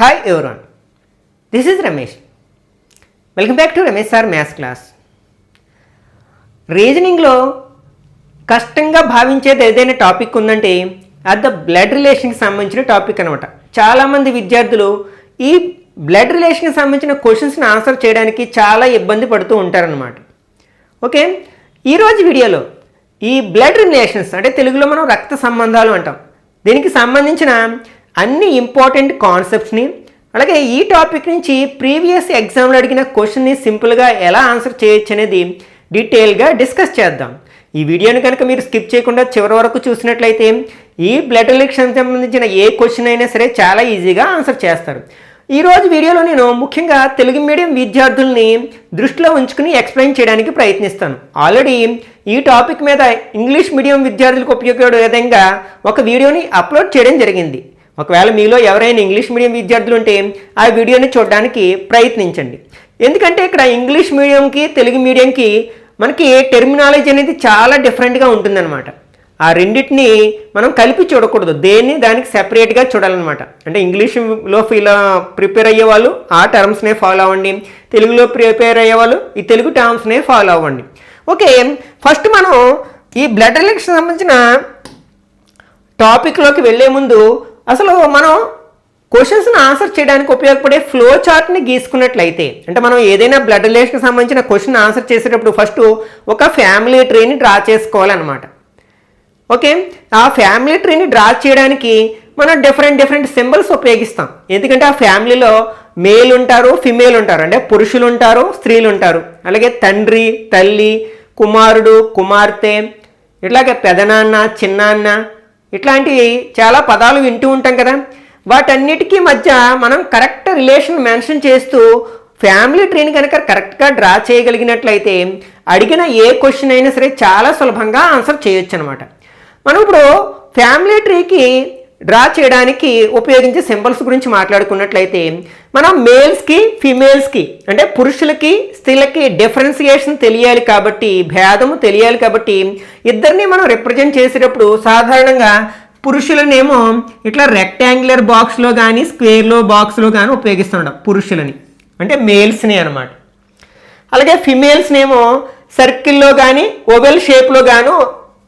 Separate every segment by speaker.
Speaker 1: Hi everyone, this is Ramesh. Welcome back to Ramesh Sir Maths class. రీజనింగ్లో కష్టంగా భావించేది ఏదైనా topic ఉందంటే అది blood రిలేషన్కి సంబంధించిన టాపిక్ అనమాట. చాలామంది విద్యార్థులు ఈ బ్లడ్ రిలేషన్కి సంబంధించిన క్వశ్చన్స్ని ఆన్సర్ చేయడానికి చాలా ఇబ్బంది పడుతూ ఉంటారనమాట. ఓకే, ఈరోజు వీడియోలో ఈ బ్లడ్ రిలేషన్స్ అంటే తెలుగులో మనం రక్త సంబంధాలు అంటాం, దీనికి సంబంధించిన అన్ని ఇంపార్టెంట్ కాన్సెప్ట్స్ని, అలాగే ఈ టాపిక్ నుంచి ప్రీవియస్ ఎగ్జామ్లో అడిగిన క్వశ్చన్ని సింపుల్గా ఎలా ఆన్సర్ చేయొచ్చు అనేది డీటెయిల్గా డిస్కస్ చేద్దాం. ఈ వీడియోని కనుక మీరు స్కిప్ చేయకుండా చివరి వరకు చూసినట్లయితే ఈ బ్లడ్ రిలేషన్ సంబంధించిన ఏ క్వశ్చన్ అయినా సరే చాలా ఈజీగా ఆన్సర్ చేస్తారు. ఈరోజు వీడియోలో నేను ముఖ్యంగా తెలుగు మీడియం విద్యార్థుల్ని దృష్టిలో ఉంచుకుని ఎక్స్ప్లెయిన్ చేయడానికి ప్రయత్నిస్తాను. ఆల్రెడీ ఈ టాపిక్ మీద ఇంగ్లీష్ మీడియం విద్యార్థులకు ఉపయోగపడే విధంగా ఒక వీడియోని అప్లోడ్ చేయడం జరిగింది. ఒకవేళ మీలో ఎవరైనా ఇంగ్లీష్ మీడియం విద్యార్థులు ఉంటే ఆ వీడియోని చూడడానికి ప్రయత్నించండి. ఎందుకంటే ఇక్కడ ఇంగ్లీష్ మీడియంకి తెలుగు మీడియంకి మనకి టెర్మినాలజీ అనేది చాలా డిఫరెంట్గా ఉంటుందన్నమాట. ఆ రెండింటిని మనం కలిపి చూడకూడదు, దేన్ని దానికి సెపరేట్గా చూడాలన్నమాట. అంటే ఇంగ్లీష్లో ప్రిపేర్ అయ్యే వాళ్ళు ఆ టర్మ్స్నే ఫాలో అవ్వండి, తెలుగులో ప్రిపేర్ అయ్యే వాళ్ళు ఈ తెలుగు టర్మ్స్నే ఫాలో అవ్వండి. ఓకే, ఫస్ట్ మనం ఈ బ్లడ్ రిలేషన్ సంబంధించిన టాపిక్లోకి వెళ్ళే ముందు అసలు మనం క్వశ్చన్స్ని ఆన్సర్ చేయడానికి ఉపయోగపడే ఫ్లో చార్ట్ని గీసుకున్నట్లయితే, అంటే మనం ఏదైనా బ్లడ్ రిలేషన్కి సంబంధించిన క్వశ్చన్ ఆన్సర్ చేసేటప్పుడు ఫస్ట్ ఒక ఫ్యామిలీ ట్రీని డ్రా చేసుకోవాలన్నమాట. ఓకే, ఆ ఫ్యామిలీ ట్రీని డ్రా చేయడానికి మనం డిఫరెంట్ సింబల్స్ ఉపయోగిస్తాం. ఎందుకంటే ఆ ఫ్యామిలీలో మేల్ ఉంటారు, ఫిమేల్ ఉంటారు, అంటే పురుషులు ఉంటారు, స్త్రీలు ఉంటారు. అలాగే తండ్రి, తల్లి, కుమారుడు, కుమార్తె, ఇట్లాగే పెదనాన్న, చిన్నాన్న, ఇట్లాంటి చాలా పదాలు వింటూ ఉంటాం కదా. వాటన్నిటికీ మధ్య మనం కరెక్ట్ రిలేషన్ మెన్షన్ చేస్తూ ఫ్యామిలీ ట్రీని కనుక కరెక్ట్గా డ్రా చేయగలిగినట్లయితే అడిగిన ఏ క్వశ్చన్ అయినా సరే చాలా సులభంగా ఆన్సర్ చేయొచ్చు అనమాట. మనం ఇప్పుడు ఫ్యామిలీ ట్రీకి డ్రా చేయడానికి ఉపయోగించే సింబల్స్ గురించి మాట్లాడుకున్నట్లయితే మనం మేల్స్కి ఫీమేల్స్కి అంటే పురుషులకి స్త్రీలకి డిఫరెన్సియేషన్ తెలియాలి కాబట్టి, భేదము తెలియాలి కాబట్టి ఇద్దరిని మనం రిప్రజెంట్ చేసేటప్పుడు సాధారణంగా పురుషులనేమో ఇట్లా రెక్టాంగులర్ బాక్స్లో కానీ స్క్వేర్లో బాక్స్లో కానీ ఉపయోగిస్తుంటాం పురుషులని, అంటే మేల్స్ని అనమాట. అలాగే ఫిమేల్స్నేమో సర్కిల్లో కానీ ఓవెల్ షేప్లో గాను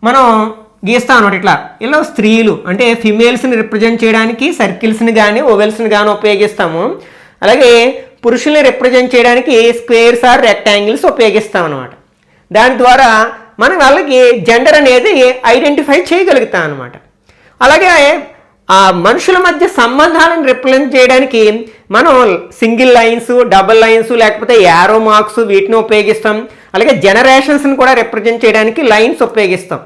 Speaker 1: మనం గీస్తాం అనమాట. ఇలా స్త్రీలు అంటే ఫిమేల్స్ని రిప్రజెంట్ చేయడానికి సర్కిల్స్ని కానీ ఓవెల్స్ని కానీ ఉపయోగిస్తాము. అలాగే పురుషుల్ని రిప్రజెంట్ చేయడానికి స్క్వేర్స్ ఆర్ రెక్టాంగిల్స్ ఉపయోగిస్తాం అనమాట. దాని ద్వారా మనం వాళ్ళకి జెండర్ అనేది ఐడెంటిఫై చేయగలుగుతాం అనమాట. అలాగే ఆ మనుషుల మధ్య సంబంధాలను రిప్రజెంట్ చేయడానికి మనం సింగిల్ లైన్స్, డబుల్ లైన్స్, లేకపోతే యారో మార్క్స్ వీటిని ఉపయోగిస్తాం. అలాగే జనరేషన్స్ని కూడా రిప్రజెంట్ చేయడానికి లైన్స్ ఉపయోగిస్తాం.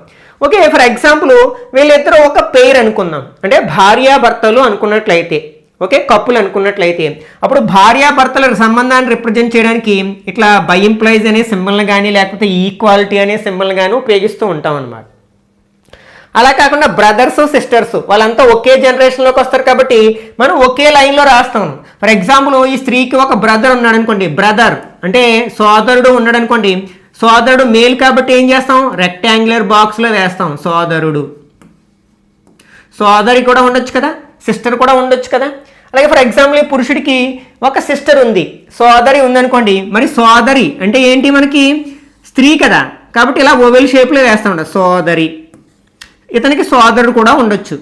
Speaker 1: ఓకే, ఫర్ ఎగ్జాంపుల్ వీళ్ళిద్దరూ ఒక పెయిర్ అనుకుందాం, అంటే భార్యాభర్తలు అనుకున్నట్లయితే, ఓకే కప్పులు అనుకున్నట్లయితే అప్పుడు భార్యాభర్తల సంబంధాన్ని రిప్రజెంట్ చేయడానికి ఇట్లా బై ఇంప్లాయిస్ అనే సింబల్ని కానీ లేకపోతే ఈక్వాలిటీ అనే సింబల్ని కానీ ఉపయోగిస్తూ ఉంటాం అన్నమాట. అలా కాకుండా బ్రదర్స్, సిస్టర్స్ వాళ్ళంతా ఒకే జనరేషన్లోకి వస్తారు కాబట్టి మనం ఒకే లైన్లో రాస్తాం. ఫర్ ఎగ్జాంపుల్ ఈ స్త్రీకి ఒక బ్రదర్ ఉన్నాడు అనుకోండి, బ్రదర్ అంటే సోదరుడు ఉన్నాడు అనుకోండి, సోదరుడు మేల్ కాబట్టి ఏం చేస్తాం, రెక్టాంగులర్ బాక్స్లో వేస్తాం సోదరుడు. సోదరి కూడా ఉండొచ్చు కదా, సిస్టర్ కూడా ఉండొచ్చు కదా. అలాగే ఫర్ ఎగ్జాంపుల్ ఈ పురుషుడికి ఒక సిస్టర్ ఉంది, సోదరి ఉందనుకోండి, మరి సోదరి అంటే ఏంటి మనకి స్త్రీ కదా, కాబట్టి ఇలా ఓవెల్ షేప్లో వేస్తూ ఉంటాం సోదరి. ఇతనికి సోదరుడు కూడా ఉండొచ్చు.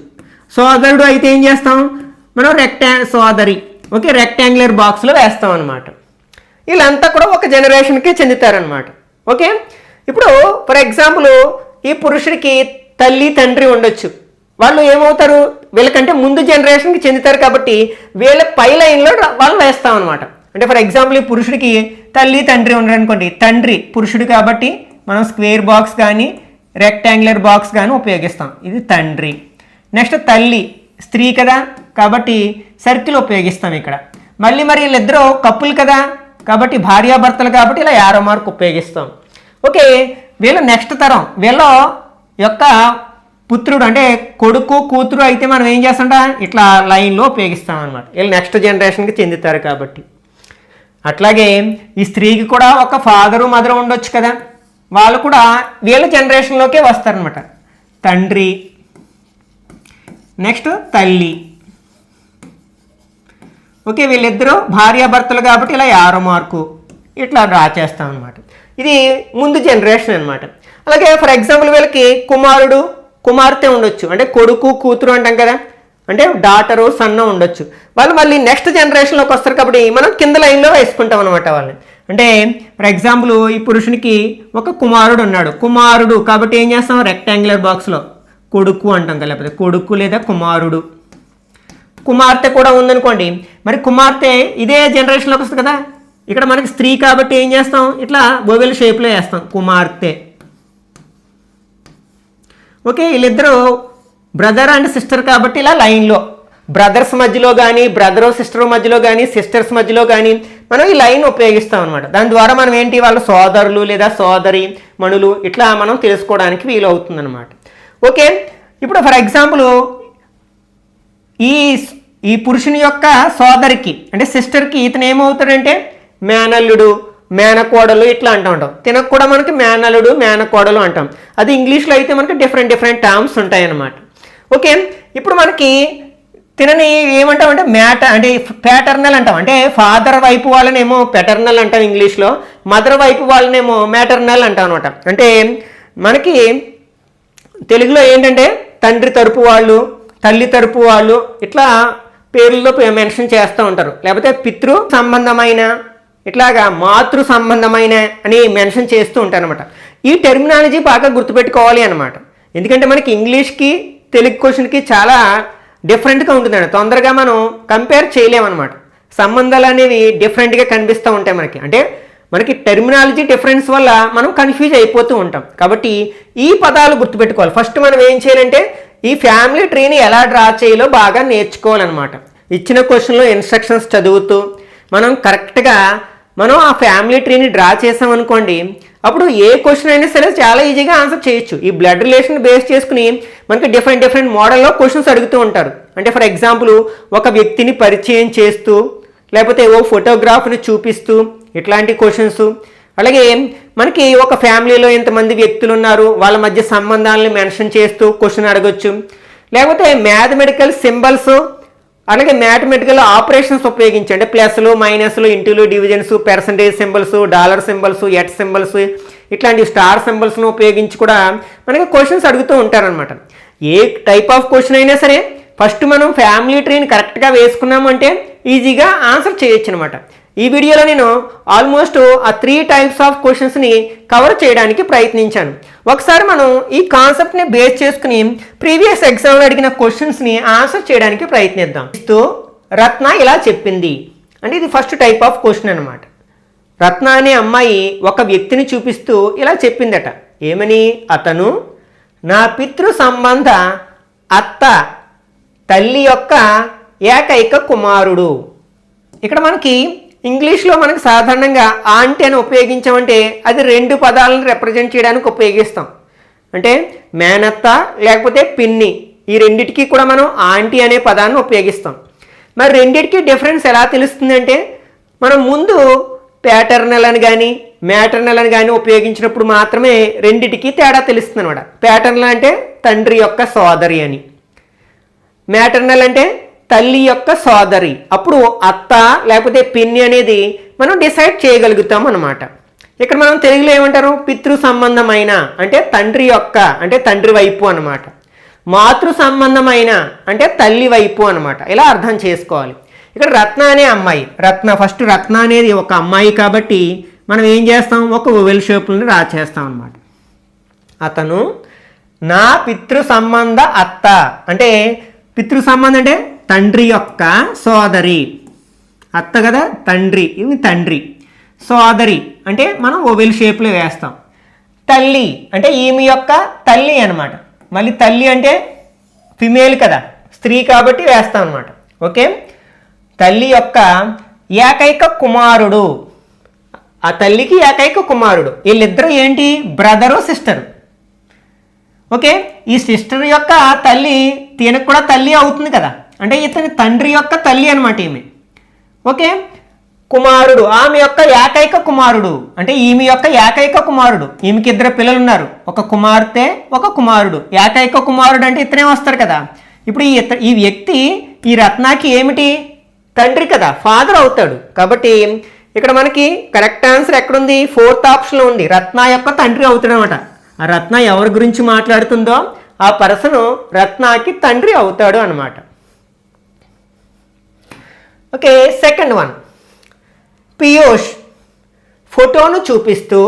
Speaker 1: సోదరుడు అయితే ఏం చేస్తాం మనం సోదరి ఓకే రెక్టాంగులర్ బాక్స్లో వేస్తాం అనమాట. వీళ్ళంతా కూడా ఒక జనరేషన్కే చెందుతారనమాట. ఓకే, ఇప్పుడు ఫర్ ఎగ్జాంపుల్ ఈ పురుషుడికి తల్లి, తండ్రి ఉండొచ్చు. వాళ్ళు ఏమవుతారు, వీళ్ళకంటే ముందు జనరేషన్కి చెందుతారు కాబట్టి వీళ్ళ పై లైన్లో వాళ్ళు వేస్తాం అనమాట. అంటే ఫర్ ఎగ్జాంపుల్ ఈ పురుషుడికి తల్లి, తండ్రి ఉన్నారనుకోండి, తండ్రి పురుషుడు కాబట్టి మనం స్క్వేర్ బాక్స్ కానీ రెక్టాంగులర్ బాక్స్ కానీ ఉపయోగిస్తాం, ఇది తండ్రి. నెక్స్ట్ తల్లి స్త్రీ కదా కాబట్టి సర్కిల్ ఉపయోగిస్తాం ఇక్కడ. మళ్ళీ మరి వీళ్ళిద్దరూ కప్పులు కదా కాబట్టి భార్యాభర్తలు కాబట్టి ఇలా యారో మార్క్ ఉపయోగిస్తాం. ఓకే, వీళ్ళ నెక్స్ట్ తరం వీళ్ళ యొక్క పుత్రుడు అంటే కొడుకు, కూతురు అయితే మనం ఏం చేస్తాం ఇట్లా లైన్లో ఉపయోగిస్తాం అనమాట. వీళ్ళు నెక్స్ట్ జనరేషన్కి చెందుతారు కాబట్టి. అట్లాగే ఈ స్త్రీకి కూడా ఒక ఫాదరు, మదరు ఉండొచ్చు కదా, వాళ్ళు కూడా వీళ్ళ జనరేషన్లోకే వస్తారనమాట. తండ్రి, నెక్స్ట్ తల్లి, ఓకే, వీళ్ళిద్దరూ భార్యాభర్తలు కాబట్టి ఇలా 6 మార్కు ఇట్లా డ్రా చేస్తాం అనమాట. ఇది ముందు జనరేషన్ అనమాట. అలాగే ఫర్ ఎగ్జాంపుల్ వీళ్ళకి కుమారుడు కుమార్తె ఉండొచ్చు, అంటే కొడుకు కూతురు అంటాం కదా, అంటే డాటరు సన్న ఉండొచ్చు. వాళ్ళు మళ్ళీ నెక్స్ట్ జనరేషన్లోకి వస్తారు కాబట్టి మనం కింద లైన్లో వేసుకుంటాం అనమాట వాళ్ళని. అంటే ఫర్ ఎగ్జాంపుల్ ఈ పురుషునికి ఒక కుమారుడు ఉన్నాడు, కుమారుడు కాబట్టి ఏం చేస్తాం, రెక్టాంగులర్ బాక్స్లో కొడుకు అంటాం కదా, లేకపోతే కొడుకు లేదా కుమారుడు. కుమార్తె కూడా ఉందనుకోండి, మరి కుమార్తె ఇదే జనరేషన్లోకి వస్తుంది కదా, ఇక్కడ మనకి స్త్రీ కాబట్టి ఏం చేస్తాం, ఇట్లా బోవెల్ షేప్లో వేస్తాం కుమార్తె. ఓకే, వీళ్ళిద్దరూ బ్రదర్ అండ్ సిస్టర్ కాబట్టి ఇలా లైన్లో బ్రదర్స్ మధ్యలో కానీ బ్రదర్ సిస్టర్ మధ్యలో కానీ సిస్టర్స్ మధ్యలో కానీ మనం ఈ లైన్ ఉపయోగిస్తాం అనమాట. దాని ద్వారా మనం ఏంటి, వాళ్ళ సోదరులు లేదా సోదరి మణులు ఇట్లా మనం తెలుసుకోవడానికి వీలు అవుతుంది అనమాట. ఓకే, ఇప్పుడు ఫర్ ఎగ్జాంపుల్ ఈ పురుషుని యొక్క సోదరికి అంటే సిస్టర్కి ఇతను ఏమవుతాడంటే మేనల్లుడు మేనకోడలు ఇట్లా అంటూ ఉంటాం. తినకు కూడా మనకి మేనల్లుడు మేనకోడలు అంటాం. అది ఇంగ్లీష్లో అయితే మనకి డిఫరెంట్ టర్మ్స్ ఉంటాయి అన్నమాట. ఓకే, ఇప్పుడు మనకి తినని ఏమంటాం అంటే అంటే ప్యాటర్నల్ అంటాం. అంటే ఫాదర్ వైపు వాళ్ళనేమో పెటర్నల్ అంటాం ఇంగ్లీష్లో, మదర్ వైపు వాళ్ళనేమో మ్యాటర్నల్ అంటాం అనమాట. అంటే మనకి తెలుగులో ఏంటంటే తండ్రి తరపు వాళ్ళు తల్లి తరపు వాళ్ళు ఇట్లా పేర్లతో మెన్షన్ చేస్తూ ఉంటారు, లేకపోతే పితృ సంబంధమైన ఇట్లాగా మాతృ సంబంధమైన అని మెన్షన్ చేస్తూ ఉంటారు అనమాట. ఈ టెర్మినాలజీ బాగా గుర్తుపెట్టుకోవాలి అనమాట. ఎందుకంటే మనకి ఇంగ్లీష్కి తెలుగు క్వశ్చన్కి చాలా డిఫరెంట్గా ఉంటుందండి, తొందరగా మనం కంపేర్ చేయలేమన్నమాట. సంబంధాలు అనేవి డిఫరెంట్గా కనిపిస్తూ ఉంటాయి మనకి. అంటే మనకి టెర్మినాలజీ డిఫరెన్స్ వల్ల మనం కన్ఫ్యూజ్ అయిపోతూ ఉంటాం. కాబట్టి ఈ పదాలు గుర్తుపెట్టుకోవాలి. ఫస్ట్ మనం ఏం చేయాలంటే ఈ ఫ్యామిలీ ట్రీని ఎలా డ్రా చేయాలో బాగా నేర్చుకోవాలన్నమాట. ఇచ్చిన క్వశ్చన్లో ఇన్స్ట్రక్షన్స్ చదువుతూ మనం కరెక్ట్గా మనం ఆ ఫ్యామిలీ ట్రీని డ్రా చేసామనుకోండి, అప్పుడు ఏ క్వశ్చన్ అయినా సరే చాలా ఈజీగా ఆన్సర్ చేయొచ్చు. ఈ బ్లడ్ రిలేషన్ బేస్ చేసుకుని మనకి డిఫరెంట్ మోడల్లో క్వశ్చన్స్ అడుగుతూ ఉంటారు. అంటే ఫర్ ఎగ్జాంపుల్ ఒక వ్యక్తిని పరిచయం చేస్తూ లేకపోతే ఓ ఫోటోగ్రాఫ్ని చూపిస్తూ ఇట్లాంటి క్వశ్చన్స్. అలాగే మనకి ఒక ఫ్యామిలీలో ఎంతమంది వ్యక్తులు ఉన్నారు వాళ్ళ మధ్య సంబంధాలను మెన్షన్ చేస్తూ క్వశ్చన్ అడగొచ్చు. లేకపోతే మ్యాథమెటికల్ సింబల్స్ అలాగే మ్యాథమెటికల్ ఆపరేషన్స్ ఉపయోగించి అంటే ప్లస్లు మైనస్లు ఇంటూలు divisions percentage symbols dollar symbols at symbols ఇట్లాంటి స్టార్ సింబల్స్ను ఉపయోగించి కూడా మనకి క్వశ్చన్స్ అడుగుతూ ఉంటారనమాట. ఏ టైప్ ఆఫ్ క్వశ్చన్ అయినా సరే ఫస్ట్ మనం ఫ్యామిలీ ట్రీని కరెక్ట్గా వేసుకున్నాము అంటే ఈజీగా ఆన్సర్ చేయొచ్చు అనమాట. ఈ వీడియోలో నేను ఆల్మోస్ట్ ఆ 3 టైప్స్ ఆఫ్ క్వశ్చన్స్ని కవర్ చేయడానికి ప్రయత్నించాను. ఒకసారి మనం ఈ కాన్సెప్ట్ని బేస్ చేసుకుని ప్రీవియస్ ఎగ్జామ్లో అడిగిన క్వశ్చన్స్ని ఆన్సర్ చేయడానికి ప్రయత్నిద్దాం. రత్న ఇలా చెప్పింది అంటే ఇది ఫస్ట్ టైప్ ఆఫ్ క్వశ్చన్ అనమాట. రత్న అనే అమ్మాయి ఒక వ్యక్తిని చూపిస్తూ ఇలా చెప్పిందట. ఏమని? అతను నా పితృ సంబంధ అత్త తల్లి యొక్క ఏకైక కుమారుడు. ఇక్కడ మనకి ఇంగ్లీష్లో మనకి సాధారణంగా ఆంటీ అని ఉపయోగించామంటే అది 2 పదాలను రిప్రజెంట్ చేయడానికి ఉపయోగిస్తాం. అంటే మేనత్త లేకపోతే పిన్ని, ఈ రెండిటికి కూడా మనం ఆంటీ అనే పదాన్ని ఉపయోగిస్తాం. మరి రెండిటికి డిఫరెన్స్ ఎలా తెలుస్తుంది అంటే మనం ముందు ప్యాటర్నల్ అని కానీ మ్యాటర్నల్ అని కానీ ఉపయోగించినప్పుడు మాత్రమే రెండిటికి తేడా తెలుస్తుంది అనమాట. ప్యాటర్నల్ అంటే తండ్రి యొక్క సోదరి అని, మ్యాటర్నల్ అంటే తల్లి యొక్క సోదరి. అప్పుడు అత్త లేకపోతే పిన్ని అనేది మనం డిసైడ్ చేయగలుగుతాం అన్నమాట. ఇక్కడ మనం తెలుగులో ఏమంటారు? పితృ సంబంధమైన అంటే తండ్రి యొక్క అంటే తండ్రి వైపు అనమాట. మాతృ సంబంధమైన అంటే తల్లి వైపు అనమాట. ఇలా అర్థం చేసుకోవాలి. ఇక్కడ రత్న అనే అమ్మాయి, ఫస్ట్ రత్న అనేది ఒక అమ్మాయి కాబట్టి మనం ఏం చేస్తాం? ఒక ఓవెల్ షేప్ని రా చేస్తాం అనమాట. అతను నా పితృ సంబంధ అత్త అంటే పితృ సంబంధం అంటే తండ్రి యొక్క సోదరి. అత్త కదా తండ్రి, ఇది తండ్రి. సోదరి అంటే మనం ఓవెల్ షేప్లో వేస్తాం. తల్లి అంటే ఈమె యొక్క తల్లి అనమాట. మళ్ళీ తల్లి అంటే ఫిమేల్ కదా, స్త్రీ కాబట్టి వేస్తాం అనమాట. ఓకే, తల్లి యొక్క ఏకైక కుమారుడు, ఆ తల్లికి ఏకైక కుమారుడు. వీళ్ళిద్దరూ ఏంటి? Brother sister. ఓకే, ఈ సిస్టర్ యొక్క తల్లి తినకు కూడా తల్లి అవుతుంది కదా, అంటే ఇతని తండ్రి యొక్క తల్లి అనమాట ఈమె. ఓకే, కుమారుడు ఆమె యొక్క ఏకైక కుమారుడు అంటే ఈమె యొక్క ఏకైక కుమారుడు. ఈమెకి 2 పిల్లలు ఉన్నారు, ఒక కుమార్తె ఒక కుమారుడు. ఏకైక కుమారుడు అంటే ఇతనే వస్తారు కదా. ఇప్పుడు ఈ వ్యక్తి ఈ రత్నాకి ఏమిటి? తండ్రి కదా, ఫాదర్ అవుతాడు. కాబట్టి ఇక్కడ మనకి కరెక్ట్ ఆన్సర్ ఎక్కడుంది? 4th ఆప్షన్లో ఉంది. రత్న యొక్క తండ్రి అవుతాడు అనమాట. ఆ రత్న ఎవరి గురించి మాట్లాడుతుందో ఆ పర్సన్ రత్నకి తండ్రి అవుతాడు అనమాట. Okay, second one. పీయూష్ ఫోటోను చూపిస్తూ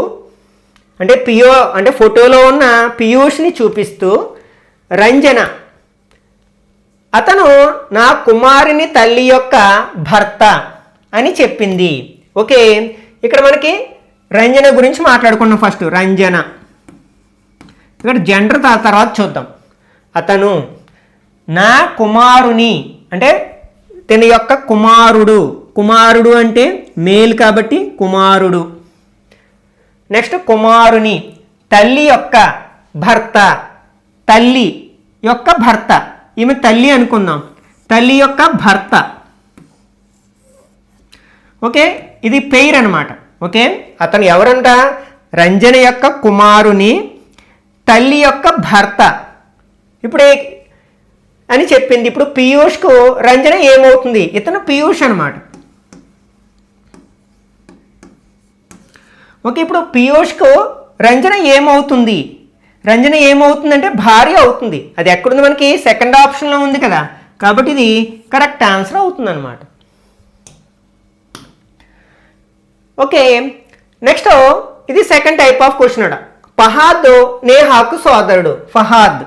Speaker 1: అంటే ఫోటోలో ఉన్న పీయూష్ని చూపిస్తూ రంజన అతను నా కుమారుని తల్లి యొక్క భర్త అని చెప్పింది. ఓకే, ఇక్కడ మనకి రంజన గురించి మాట్లాడుకున్నాం. ఫస్ట్ రంజన, ఇక్కడ జెండర్ తర్వాత చూద్దాం. అతను నా కుమారుని అంటే తన యొక్క కుమారుడు, కుమారుడు అంటే మేల్ కాబట్టి కుమారుడు. నెక్స్ట్ కుమారుని తల్లి యొక్క భర్త, తల్లి యొక్క భర్త, ఈమె తల్లి అనుకుందాం, తల్లి యొక్క భర్త. ఓకే, ఇది పేరు అనమాట. ఓకే, అతను ఎవరంట? రంజన యొక్క కుమారుని తల్లి యొక్క భర్త ఇప్పుడు అని చెప్పింది. ఇప్పుడు పీయూష్కు రంజన ఏమవుతుంది? ఇతను పీయూష్ అనమాట. ఓకే, ఇప్పుడు పీయూష్కు రంజన ఏమవుతుంది? రంజన ఏమవుతుందంటే భార్య అవుతుంది. అది ఎక్కడుంది? మనకి సెకండ్ ఆప్షన్లో ఉంది కదా, కాబట్టి ఇది కరెక్ట్ ఆన్సర్ అవుతుంది అనమాట. ఓకే, నెక్స్ట్ ఇది సెకండ్ టైప్ ఆఫ్ క్వశ్చన్ అడ. ఫహాద్ నేహాకు సోదరుడు. ఫహాద్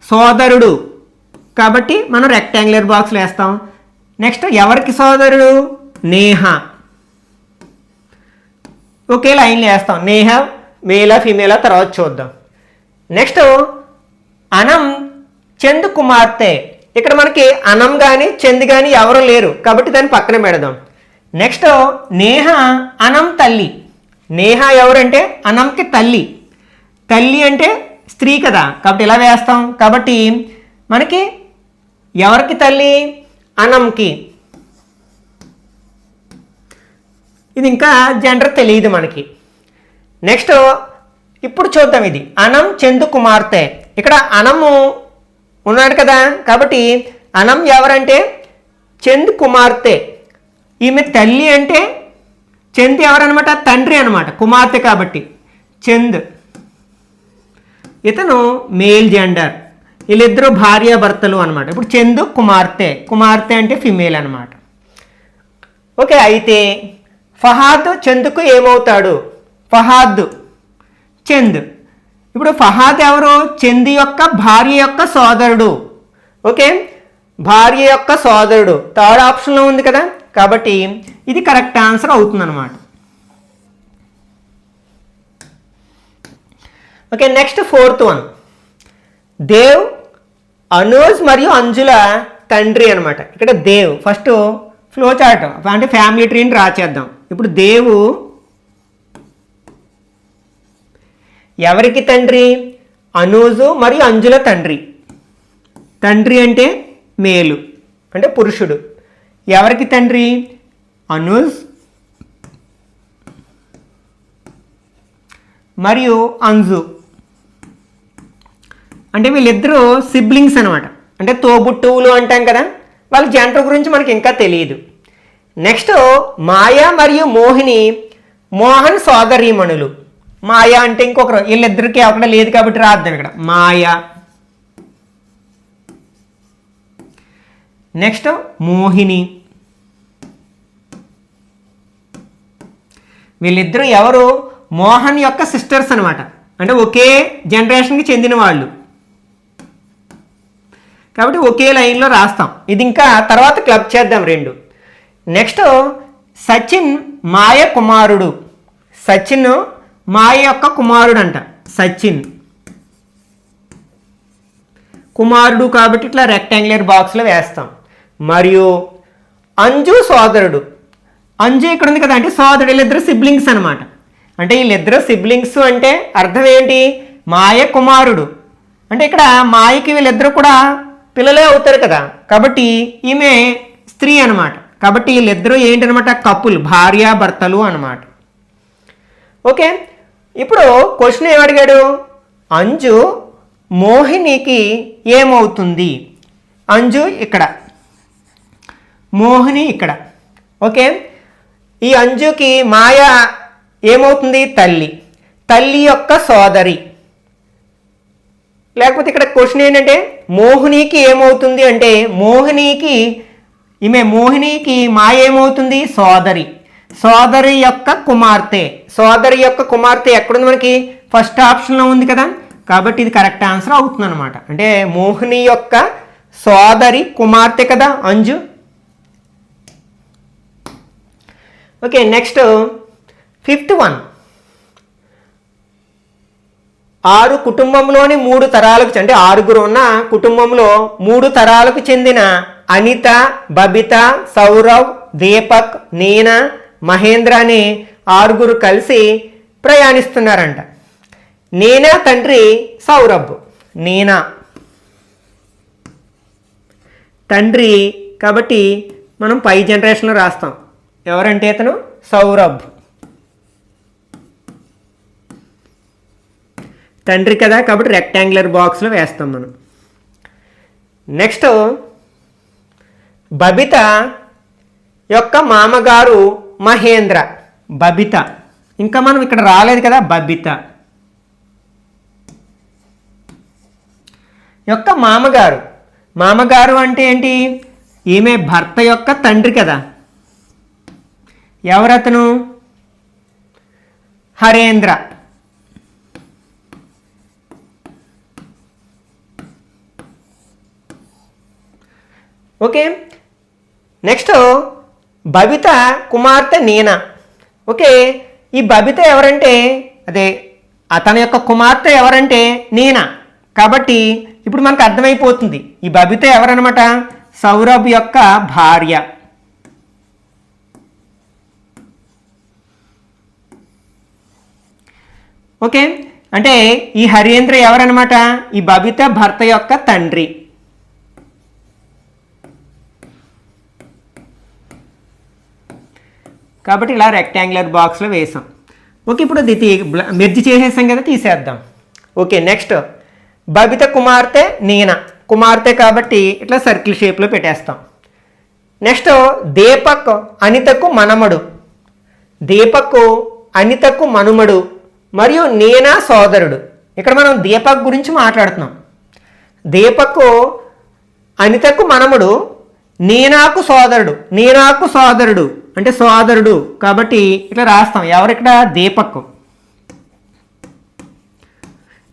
Speaker 1: సోదరుడు కాబట్టి మనం రెక్టాంగులర్ బాక్స్లో వేస్తాం. నెక్స్ట్ ఎవరికి సోదరుడు? నేహ. ఒకే లైన్లో వేస్తాం. నేహ మేలా ఫీమేలా తర్వాత చూద్దాం. నెక్స్ట్ అనం చంద్ కుమార్తె. ఇక్కడ మనకి అనం కానీ చంద్ కానీ ఎవరు లేరు కాబట్టి దాన్ని పక్కన పెడదాం. నెక్స్ట్ నేహ అనం తల్లి. నేహ ఎవరంటే అనంకి తల్లి. తల్లి అంటే స్త్రీ కదా కాబట్టి ఇలా వేస్తాం. కాబట్టి మనకి ఎవరికి తల్లి? అనంకి. ఇది ఇంకా జెండర్ తెలియదు మనకి. నెక్స్ట్ ఇప్పుడు చూద్దాం. ఇది అనం చందు కుమార్తె. ఇక్కడ అనము ఉన్నాడు కదా కాబట్టి అనం ఎవరంటే చంద్ కుమార్తె. ఈమె తల్లి అంటే చంద్ ఎవరనమాట? తండ్రి అనమాట, కుమార్తె కాబట్టి చంద్. ఇతను మేల్ జెండర్. వీళ్ళిద్దరూ భార్యాభర్తలు అనమాట. ఇప్పుడు చందు కుమార్తె, కుమార్తె అంటే ఫిమేల్ అనమాట. ఓకే, అయితే ఫహాద్ చందుకు ఏమవుతాడు? ఫహాద్ చంద్. ఇప్పుడు ఫహాద్ ఎవరు? చంద్ యొక్క భార్య యొక్క సోదరుడు. ఓకే, భార్య యొక్క సోదరుడు థర్డ్ ఆప్షన్లో ఉంది కదా కాబట్టి ఇది కరెక్ట్ ఆన్సర్ అవుతుంది అనమాట. Okay, next fourth one. Dev Anuj మరియు అంజుల తండ్రి అనమాట. ఇక్కడ దేవ్ ఫస్ట్ ఫ్లో చార్ట్ అంటే ఫ్యామిలీ ట్రీని డ్రా చేద్దాం. ఇప్పుడు దేవు ఎవరికి తండ్రి? అనూజు మరియు అంజుల తండ్రి. తండ్రి అంటే మేలు అంటే పురుషుడు. ఎవరికి తండ్రి? అనూజ్ మరియు అంజు అంటే వీళ్ళిద్దరూ సిబ్లింగ్స్ అనమాట. అంటే తోబుట్టువులు అంటాం కదా, వాళ్ళ జంట గురించి మనకి ఇంకా తెలియదు. నెక్స్ట్ మాయా మరియు మోహిని మోహన్ సోదరీమణులు. మాయా అంటే ఇంకొకరు, వీళ్ళిద్దరికి అక్కడ లేదు కాబట్టి రాద్దాం ఇక్కడ మాయా. నెక్స్ట్ మోహిని. వీళ్ళిద్దరూ ఎవరు? మోహన్ యొక్క సిస్టర్స్ అనమాట. అంటే ఒకే జనరేషన్కి చెందిన వాళ్ళు కాబట్టి ఒకే లైన్లో రాస్తాం. ఇది ఇంకా తర్వాత క్లబ్ చేద్దాం రెండు. నెక్స్ట్ సచిన్ మాయ కుమారుడు. సచిన్ మాయ యొక్క కుమారుడు అంట. సచిన్ కుమారుడు కాబట్టి ఇట్లా రెక్టాంగులర్ బాక్స్లో వేస్తాం. మరియు అంజు సోదరుడు. అంజు ఇక్కడ ఉంది కదా అంటే సోదరుడు. వీళ్ళిద్దరు సిబ్లింగ్స్ అనమాట. అంటే వీళ్ళిద్దరు సిబ్లింగ్స్ అంటే అర్థం ఏంటి? మాయ కుమారుడు అంటే ఇక్కడ మాయకి వీళ్ళిద్దరు కూడా పిల్లలే అవుతారు కదా కాబట్టి ఈమె స్త్రీ అనమాట. కాబట్టి వీళ్ళిద్దరూ ఏంటనమాట? కపుల్, భార్యాభర్తలు అనమాట. ఓకే, ఇప్పుడు క్వశ్చన్ ఏమడిగాడు? అంజు మోహినికి ఏమవుతుంది? అంజు ఇక్కడ, మోహిని ఇక్కడ. ఓకే, ఈ అంజుకి మాయ ఏమవుతుంది? తల్లి. తల్లి యొక్క సోదరి. లేకపోతే ఇక్కడ క్వశ్చన్ ఏంటంటే మోహినికి ఏమవుతుంది అంటే మోహినికి మాయ ఏమవుతుంది? సోదరి. సోదరి యొక్క కుమార్తె. సోదరి యొక్క కుమార్తె ఎక్కడుంది? మనకి ఫస్ట్ ఆప్షన్లో ఉంది కదా, కాబట్టి ఇది కరెక్ట్ ఆన్సర్ అవుతుంది అనమాట. అంటే మోహిని యొక్క సోదరి కుమార్తె కదా Anju. Okay, next 5th one. 6 కుటుంబంలోని 3 తరాలకు అంటే 6గురు ఉన్న కుటుంబంలో 3 తరాలకు చెందిన అనిత, బబిత, సౌరవ్, దీపక్, నీనా, మహేంద్ర అనే 6గురు కలిసి ప్రయాణిస్తున్నారంట. నీనా తండ్రి సౌరభ్. నీనా తండ్రి కాబట్టి మనం పై జనరేషన్లో రాస్తాం. ఎవరంటే అతను సౌరభ్ తండ్రి కదా, కాబట్టి రెక్టాంగులర్ బాక్స్లో వేస్తాం మనం. నెక్స్ట్ బబిత యొక్క మామగారు మహేంద్ర. బబిత ఇంకా మనం ఇక్కడ రాలేదు కదా. బబిత యొక్క మామగారు అంటే ఏంటి? ఈమె భర్త యొక్క తండ్రి కదా. ఎవరతను? హరేంద్ర. ఓకే, నెక్స్ట్ బబిత కుమార్తె నీనా. ఓకే, ఈ బబిత ఎవరంటే అదే అతని యొక్క కుమార్తె ఎవరంటే నీనా. కాబట్టి ఇప్పుడు మనకు అర్థమైపోతుంది ఈ బబిత ఎవరనమాట? సౌరభ్ యొక్క భార్య. ఓకే, అంటే ఈ హరేంద్ర ఎవరనమాట? ఈ బబిత భర్త యొక్క తండ్రి. కాబట్టి ఇలా రెక్టాంగులర్ బాక్స్లో వేసాం. ఓకే, ఇప్పుడు అది మెర్జ్ చేసేసాం కదా, తీసేద్దాం. ఓకే, నెక్స్ట్ బబిత కుమార్తె నీనా. కుమార్తె కాబట్టి ఇట్లా సర్కిల్ షేప్లో పెట్టేస్తాం. నెక్స్ట్ దీపక్ అనితకు మనమడు. దీపక్ అనితకు మనుమడు మరియు నీనా సోదరుడు. ఇక్కడ మనం దీపక్ గురించి మాట్లాడుతున్నాం. దీపక్ అనితకు మనముడు, నీనాకు సోదరుడు అంటే సోదరుడు కాబట్టి ఇట్లా రాస్తాం. ఎవరు ఇక్కడ? దీపక్.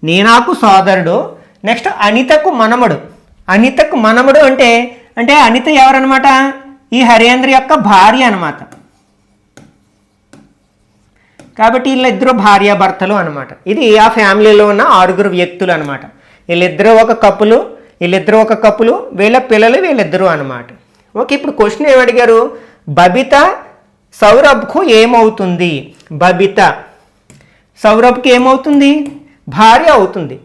Speaker 1: నీనాకు సోదరుడు. నెక్స్ట్ అనితకు మనముడు అంటే అనిత ఎవరనమాట? ఈ హరేంద్ర యొక్క భార్య అనమాట. కాబట్టి వీళ్ళిద్దరూ భార్యాభర్తలు అనమాట. ఇది ఆ ఫ్యామిలీలో ఉన్న 6గురు వ్యక్తులు అనమాట. వీళ్ళిద్దరూ ఒక కప్పులు, వీళ్ళ పిల్లలు వీళ్ళిద్దరూ అనమాట. ఓకే, ఇప్పుడు క్వశ్చన్ ఏమడిగారు? బబిత సౌరభ్కు ఏమవుతుంది? బబిత సౌరభ్కి ఏమవుతుంది? భార్య అవుతుంది.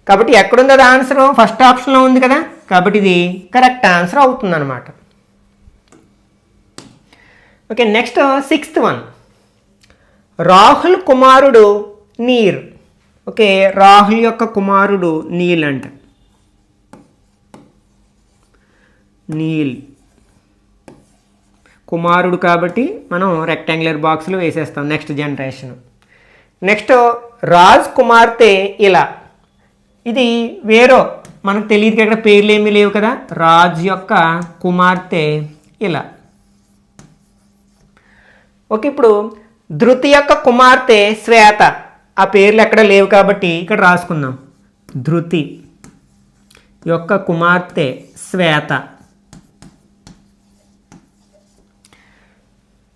Speaker 1: కాబట్టి ఎక్కడుంది అది ఆన్సర్? ఫస్ట్ ఆప్షన్లో ఉంది కదా, కాబట్టి ఇది కరెక్ట్ ఆన్సర్ అవుతుంది అనమాట. Okay, next 6th one. Rahul కుమారుడు నీర్. ఓకే, రాహుల్ యొక్క కుమారుడు నీల్ అంట. నీల్ కుమారుడు కాబట్టి మనం రెక్టాంగులర్ బాక్స్లో వేసేస్తాం. Next generation. నెక్స్ట్ రాజ్ కుమార్తె ఇలా. ఇది వేరో మనకు తెలియదు, ఇక్కడ పేర్లు ఏమీ లేవు కదా. రాజ్ యొక్క కుమార్తె ఇలా. ఓకే, ఇప్పుడు ధృతి యొక్క కుమార్తె శ్వేత. ఆ పేర్లు ఎక్కడ లేవు కాబట్టి ఇక్కడ రాసుకుందాం. ధృతి యొక్క కుమార్తె శ్వేత.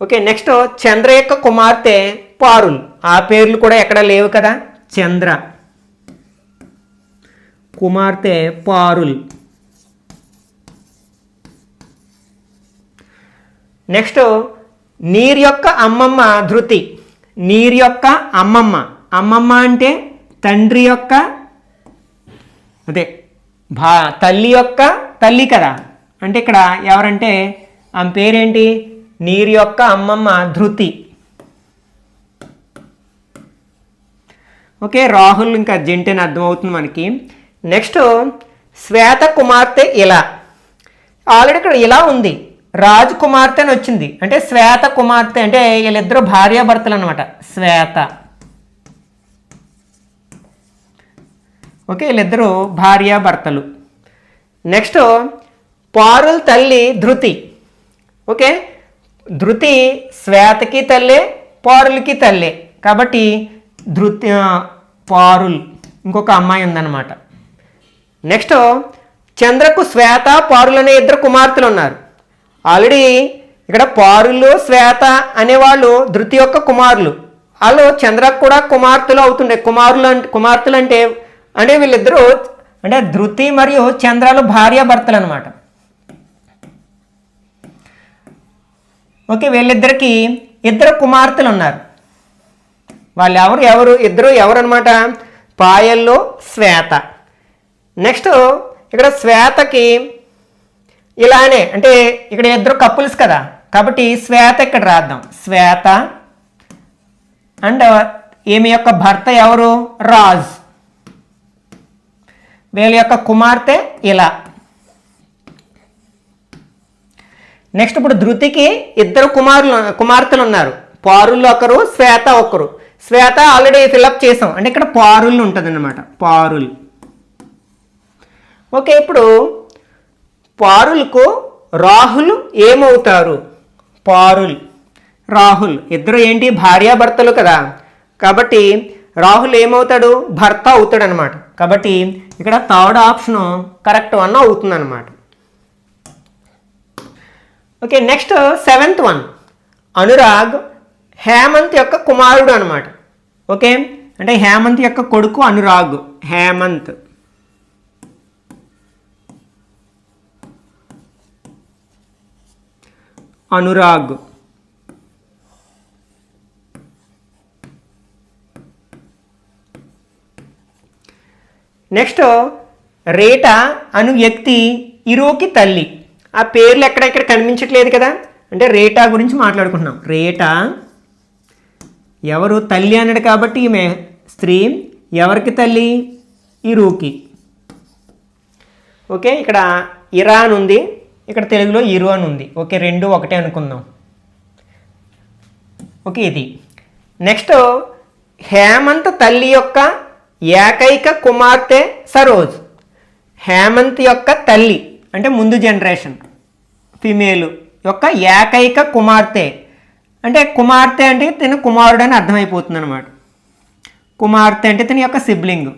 Speaker 1: ఓకే, నెక్స్ట్ చంద్ర యొక్క కుమార్తె పారుల్. ఆ పేర్లు కూడా ఎక్కడ లేవు కదా. చంద్ర కుమార్తె పారుల్. నెక్స్ట్ నీర్ యొక్క అమ్మమ్మ ధృతి. నీర్ యొక్క అమ్మమ్మ అంటే తండ్రి యొక్క తల్లి యొక్క తల్లి కదా. అంటే ఇక్కడ ఎవరంటే ఆమె పేరేంటి? నీరు యొక్క అమ్మమ్మ ధృతి. ఓకే, రాహుల్ ఇంకా జంట్ అని అర్థమవుతుంది మనకి. నెక్స్ట్ శ్వేత కుమార్తె ఇలా. ఆల్రెడీ ఇక్కడ ఇలా ఉంది, రాజు కుమార్తె అని వచ్చింది. అంటే శ్వేత కుమార్తె అంటే వీళ్ళిద్దరూ భార్యాభర్తలు అనమాట. శ్వేత, ఓకే, వీళ్ళిద్దరూ భార్యాభర్తలు. నెక్స్ట్ పారుల్ తల్లి ధృతి. ఓకే, ధృతి శ్వేతకి తల్లే, పారులకి తల్లే. కాబట్టి ధృతి, పారుల్, ఇంకొక అమ్మాయి ఉందన్నమాట. నెక్స్ట్ చంద్రకు శ్వేత, పారులు అనే ఇద్దరు కుమార్తెలు ఉన్నారు. ఆల్రెడీ ఇక్కడ పారులు, శ్వేత అనేవాళ్ళు ధృతి యొక్క కుమారులు. వాళ్ళు చంద్రకు కూడా కుమార్తెలు అవుతుండే. కుమార్తెలు అంటే అంటే వీళ్ళిద్దరూ అంటే ధృతి మరియు చంద్రాలు భార్యాభర్తలు అనమాట. ఓకే, వీళ్ళిద్దరికి ఇద్దరు కుమార్తెలు ఉన్నారు. వాళ్ళు ఇద్దరు ఎవరు అనమాట? పాయల్లో శ్వేత. నెక్స్ట్ ఇక్కడ శ్వేతకి ఇలానే, అంటే ఇక్కడ ఇద్దరు కపుల్స్ కదా, కాబట్టి శ్వేత ఇక్కడ రాద్దాం. శ్వేత అండ్ ఈమె యొక్క భర్త ఎవరు? రాజ్. వీళ్ళ యొక్క కుమార్తె ఇలా. నెక్స్ట్ ఇప్పుడు ధృతికి ఇద్దరు కుమార్తెలు ఉన్నారు. పారుల్లో ఒకరు, శ్వేత ఒకరు. శ్వేత ఆల్రెడీ ఫిల్అప్ చేసాం, అంటే ఇక్కడ పారుల్ ఉంటుంది అన్నమాట. పారుల్. ఓకే, ఇప్పుడు పారుల్కు రాహుల్ ఏమవుతారు? పారుల్, రాహుల్ ఇద్దరు ఏంటి? భార్యాభర్తలు కదా, కాబట్టి రాహుల్ ఏమవుతాడు? భర్త అవుతాడు అనమాట. కాబట్టి ఇక్కడ థర్డ్ ఆప్షన్ కరెక్ట్ వన్ అవుతుంది అనమాట. Okay, next 7th one. Anurag Hemant యొక్క కుమారుడు అనమాట. ఓకే, అంటే హేమంత్ యొక్క కొడుకు అనురాగ్. హేమంత్. అనురాగ్. నెక్స్ట్ రేటా అను వ్యక్తి ఇరుకి తల్లి. ఆ పేర్లు ఎక్కడెక్కడ కనిపించట్లేదు కదా, అంటే రేటా గురించి మాట్లాడుకుంటున్నాం. రేటా ఎవరు? తల్లి అన్నాడు కాబట్టి ఈమె స్త్రీ. ఎవరికి తల్లి? ఇరుకి. ఓకే, ఇక్కడ ఇరాన్ ఉంది, ఇక్కడ తెలుగులో ఇరు అని ఉంది. ఓకే, రెండు ఒకటే అనుకుందాం. ఓకే, ఇది. నెక్స్ట్ హేమంత్ తల్లి యొక్క ఏకైక కుమార్తె సరోజ్. హేమంత్ యొక్క తల్లి అంటే ముందు జనరేషన్ ఫిమేలు యొక్క ఏకైక కుమార్తె. అంటే కుమార్తె అంటే తన కుమారుడు అని అర్థమైపోతుంది అనమాట. కుమార్తె అంటే తన యొక్క సిబ్లింగ్.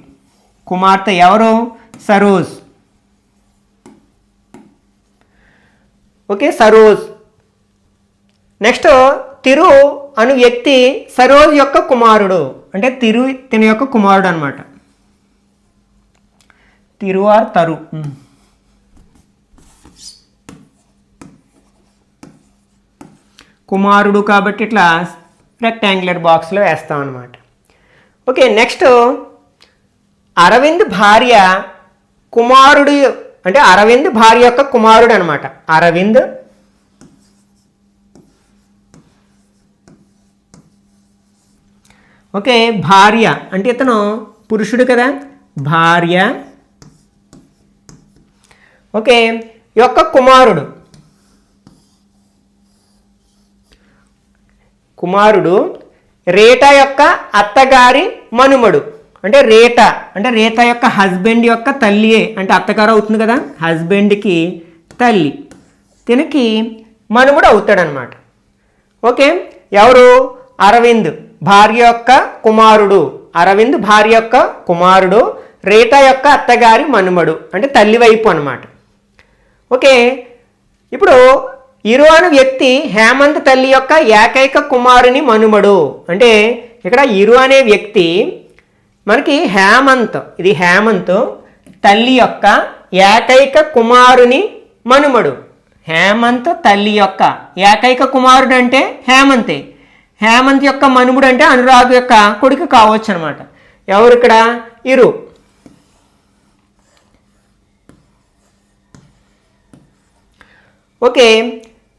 Speaker 1: కుమార్తె ఎవరు? సరోజ్. ఓకే, సరోజ్. నెక్స్ట్ తిరు అను వ్యక్తి సరోజ్ యొక్క కుమారుడు. అంటే తిన యొక్క కుమారుడు అనమాట. తిరు ఆర్ తరు. కుమారుడు కాబట్టి ఇట్లా రెక్టాంగులర్ బాక్స్లో వేస్తాం అనమాట. ఓకే, నెక్స్ట్ అరవింద్ భార్య కుమారుడు, అంటే అరవింద్ భార్య యొక్క కుమారుడు అనమాట. అరవింద్. ఓకే, భార్య అంటే ఇతను పురుషుడు కదా, భార్య. ఓకే, యొక్క కుమారుడు. కుమారుడు రేటా యొక్క అత్తగారి మనుమడు. అంటే రేటా యొక్క హస్బెండ్ యొక్క తల్లి, అంటే అత్తగారు అవుతుంది కదా, హస్బెండ్కి తల్లి. తినకి మనుమడు అవుతాడనమాట. ఓకే, ఎవరు? అరవింద్ భార్య యొక్క కుమారుడు. అరవింద్ భార్య యొక్క కుమారుడు, రేటా యొక్క అత్తగారి మనుమడు, అంటే తల్లి వైపు అనమాట. ఓకే, ఇప్పుడు ఇరు అను వ్యక్తి హేమంత్ తల్లి యొక్క ఏకైక కుమారుని మనుమడు. అంటే ఇక్కడ ఇరు అనే వ్యక్తి మనకి హేమంత్, ఇది హేమంత్ తల్లి యొక్క ఏకైక కుమారుని మనుమడు. హేమంత్ తల్లి యొక్క ఏకైక కుమారుడు అంటే హేమంతే. హేమంత్ యొక్క మనుమడు అంటే అనురాగ్ యొక్క కొడుకు కావచ్చు అనమాట. ఎవరు ఇక్కడ? ఇరు. ఓకే,